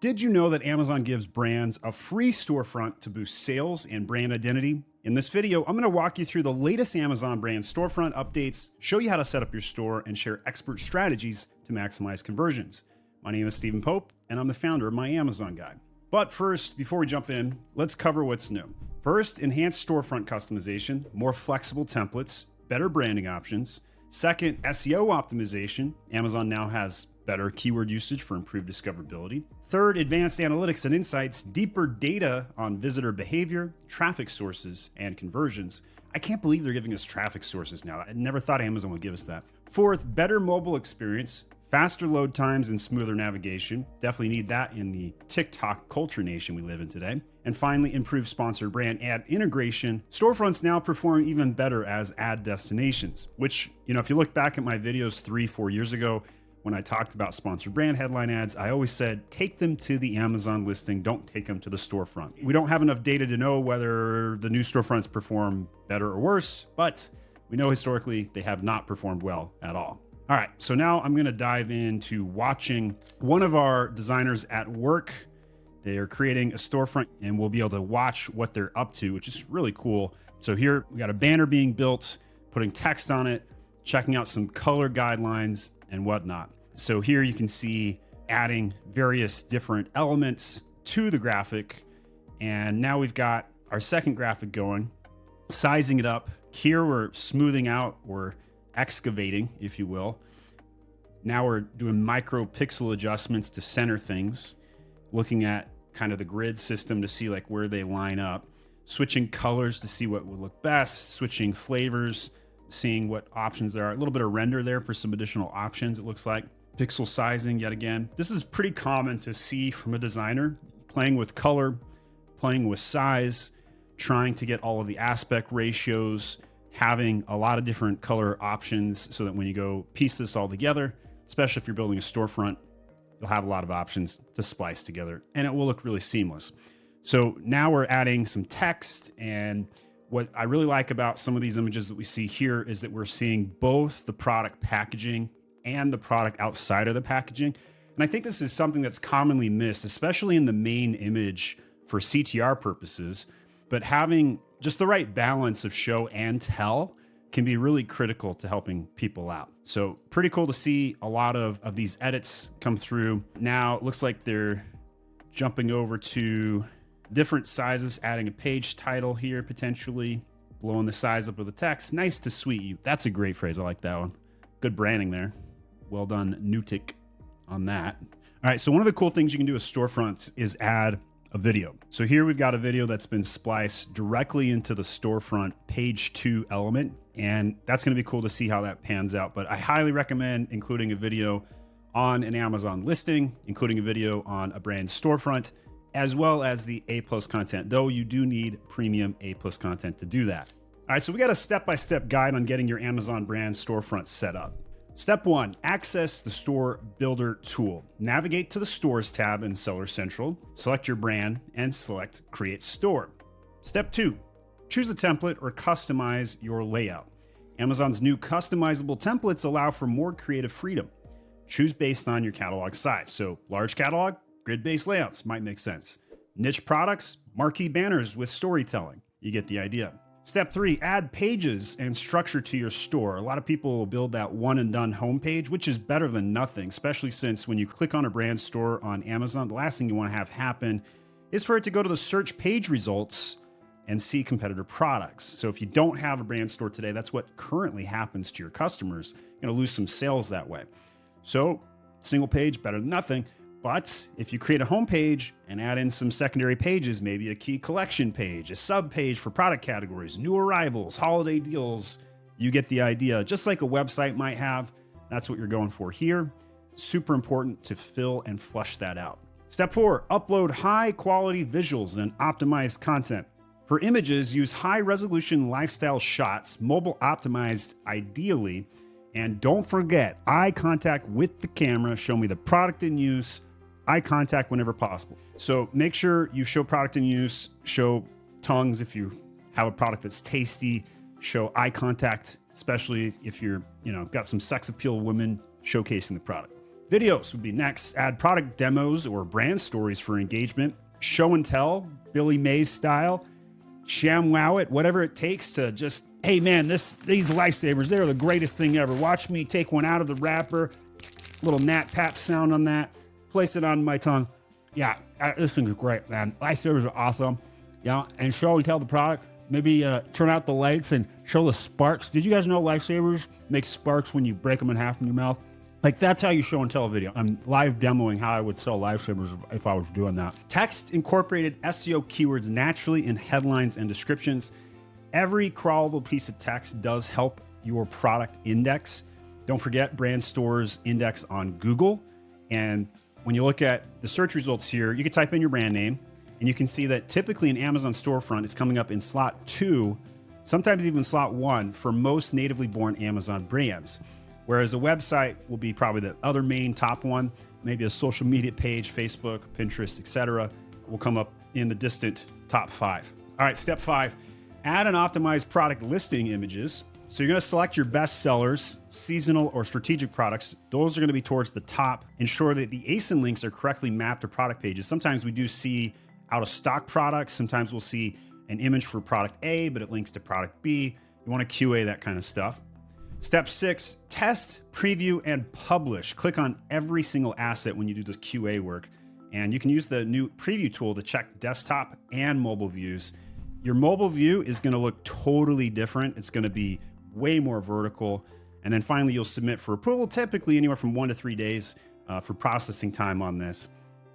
Did you know that Amazon gives brands a free storefront to boost sales and brand identity? In this video, I'm going to walk you through the latest Amazon brand storefront updates, show you how to set up your store, and share expert strategies to maximize conversions. My name is Stephen Pope, and I'm the founder of My Amazon Guide. But first, before we jump in, let's cover what's new. First, enhanced storefront customization, more flexible templates, better branding options. Second, SEO optimization. Amazon now has better keyword usage for improved discoverability. Third, advanced analytics and insights, deeper data on visitor behavior, traffic sources, and conversions. I can't believe they're giving us traffic sources now. I never thought Amazon would give us that. Fourth, better mobile experience, faster load times and smoother navigation. Definitely need that in the TikTok culture nation we live in today. And finally, improved sponsored brand ad integration. Storefronts now perform even better as ad destinations, which, if you look back at my videos 3-4 years ago, when I talked about sponsored brand headline ads, I always said, take them to the Amazon listing, don't take them to the storefront. We don't have enough data to know whether the new storefronts perform better or worse, but we know historically they have not performed well at all. All right, so now I'm gonna dive into watching one of our designers at work. They are creating a storefront and we'll be able to watch what they're up to, which is really cool. So here we got a banner being built, putting text on it, checking out some color guidelines and whatnot. So here you can see adding various different elements to the graphic. And now we've got our second graphic going, sizing it up. Here we're smoothing out or excavating, if you will. Now we're doing micro pixel adjustments to center things, looking at kind of the grid system to see like where they line up, switching colors to see what would look best, switching flavors, seeing what options there are. A little bit of render there for some additional options, it looks like. Pixel sizing yet again. This is pretty common to see from a designer, playing with color, playing with size, trying to get all of the aspect ratios, having a lot of different color options so that when you go piece this all together, especially if you're building a storefront, you'll have a lot of options to splice together and it will look really seamless. So now we're adding some text, and what I really like about some of these images that we see here is that we're seeing both the product packaging and the product outside of the packaging. And I think this is something that's commonly missed, especially in the main image for CTR purposes, but having just the right balance of show and tell can be really critical to helping people out. So pretty cool to see a lot of these edits come through. Now it looks like they're jumping over to different sizes, adding a page title here, potentially blowing the size up of the text. Nice to sweet you. That's a great phrase. I like that one. Good branding there. Well done, Newtik, on that. All right, so one of the cool things you can do with storefronts is add a video. So here we've got a video that's been spliced directly into the storefront page 2 element, and that's gonna be cool to see how that pans out. But I highly recommend including a video on an Amazon listing, including a video on a brand storefront, as well as the A+ content, though you do need premium A+ content to do that. All right, so we got a step-by-step guide on getting your Amazon brand storefront set up. Step 1, access the Store Builder tool. Navigate to the Stores tab in Seller Central, select your brand, and select Create Store. Step 2, choose a template or customize your layout. Amazon's new customizable templates allow for more creative freedom. Choose based on your catalog size. So large catalog, grid-based layouts might make sense. Niche products, marquee banners with storytelling. You get the idea. Step 3, add pages and structure to your store. A lot of people will build that one and done homepage, which is better than nothing, especially since when you click on a brand store on Amazon, the last thing you want to have happen is for it to go to the search page results and see competitor products. So if you don't have a brand store today, that's what currently happens to your customers. You're going to lose some sales that way. So single page, better than nothing. But if you create a homepage and add in some secondary pages, maybe a key collection page, a sub page for product categories, new arrivals, holiday deals, you get the idea. Just like a website might have, that's what you're going for here. Super important to fill and flush that out. Step 4, upload high quality visuals and optimized content. For images, use high resolution lifestyle shots, mobile optimized ideally, and don't forget eye contact with the camera. Show me the product in use, eye contact whenever possible. So make sure you show product in use, show tongues if you have a product that's tasty, show eye contact, especially if you're, got some sex appeal women showcasing the product. Videos would be next. Add product demos or brand stories for engagement. Show and tell, Billy Mays style. ShamWow it, whatever it takes to just, hey man, these lifesavers, they're the greatest thing ever. Watch me take one out of the wrapper. Little Nat Pap sound on that. Place it on my tongue. Yeah, this thing's great, man. Lifesavers are awesome. Yeah, and show and tell the product. Maybe turn out the lights and show the sparks. Did you guys know lifesavers make sparks when you break them in half in your mouth? Like, that's how you show and tell a video. I'm live demoing how I would sell lifesavers if I was doing that. Text incorporated SEO keywords naturally in headlines and descriptions. Every crawlable piece of text does help your product index. Don't forget, brand stores index on Google. And when you look at the search results here, you can type in your brand name and you can see that typically in Amazon Storefront, it's coming up in slot 2, sometimes even slot 1 for most natively born Amazon brands. Whereas a website will be probably the other main top one. Maybe a social media page, Facebook, Pinterest, etc., will come up in the distant top 5. All right, step 5, add and optimize product listing images. So you're going to select your best sellers, seasonal or strategic products. Those are going to be towards the top. Ensure that the ASIN links are correctly mapped to product pages. Sometimes we do see out of stock products. Sometimes we'll see an image for product A, but it links to product B. You want to QA that kind of stuff. Step 6, test, preview, and publish. Click on every single asset when you do this QA work. And you can use the new preview tool to check desktop and mobile views. Your mobile view is going to look totally different. It's going to be way more vertical. And then finally, you'll submit for approval, typically anywhere from 1 to 3 days for processing time on this.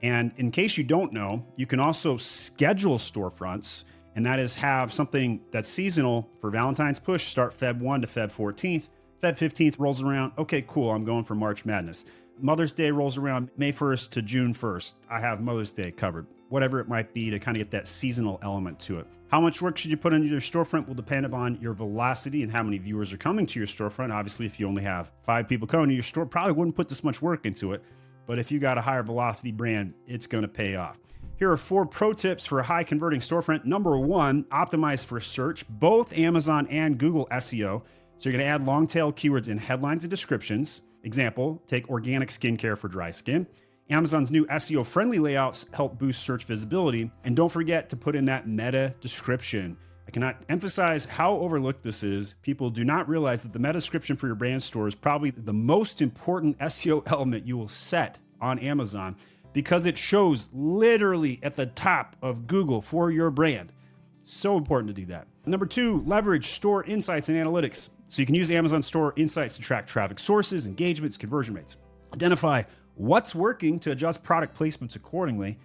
And in case you don't know, you can also schedule storefronts, and that is have something that's seasonal for Valentine's push, start Feb 1 to Feb 14th. Feb 15th rolls around. Okay, cool. I'm going for March Madness. Mother's Day rolls around May 1st to June 1st. I have Mother's Day covered. Whatever it might be to kind of get that seasonal element to it. How much work should you put into your storefront will depend upon your velocity and how many viewers are coming to your storefront. Obviously, if you only have 5 people coming to your store, probably wouldn't put this much work into it. But if you got a higher velocity brand, it's going to pay off. Here are 4 pro tips for a high converting storefront. Number 1, optimize for search, both Amazon and Google SEO. So you're going to add long tail keywords in headlines and descriptions. Example, take organic skincare for dry skin. Amazon's new SEO friendly layouts help boost search visibility. And don't forget to put in that meta description. I cannot emphasize how overlooked this is. People do not realize that the meta description for your brand store is probably the most important SEO element you will set on Amazon, because it shows literally at the top of Google for your brand. So important to do that. Number 2, leverage store insights and analytics. So you can use Amazon Store Insights to track traffic sources, engagements, conversion rates. Identify what's working to adjust product placements accordingly.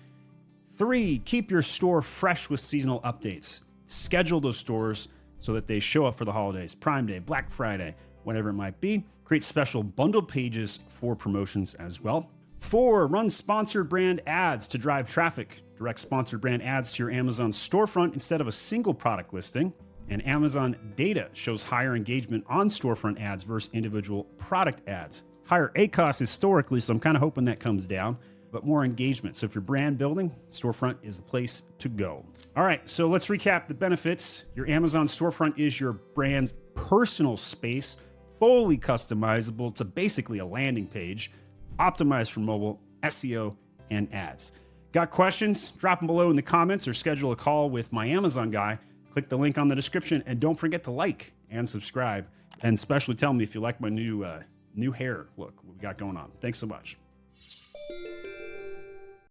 3, keep your store fresh with seasonal updates. Schedule those stores so that they show up for the holidays, Prime Day, Black Friday, whatever it might be. Create special bundle pages for promotions as well. 4, run sponsored brand ads to drive traffic. Direct sponsored brand ads to your Amazon storefront instead of a single product listing. And Amazon data shows higher engagement on storefront ads versus individual product ads. Higher ACoS historically, so I'm kind of hoping that comes down, but more engagement. So if you're brand building, storefront is the place to go. All right, so let's recap the benefits. Your Amazon storefront is your brand's personal space, fully customizable. It's basically a landing page, optimized for mobile, SEO, and ads. Got questions? Drop them below in the comments or schedule a call with my Amazon guy. Click the link on the description and don't forget to like and subscribe. And especially tell me if you like my new hair look we got going on. Thanks so much.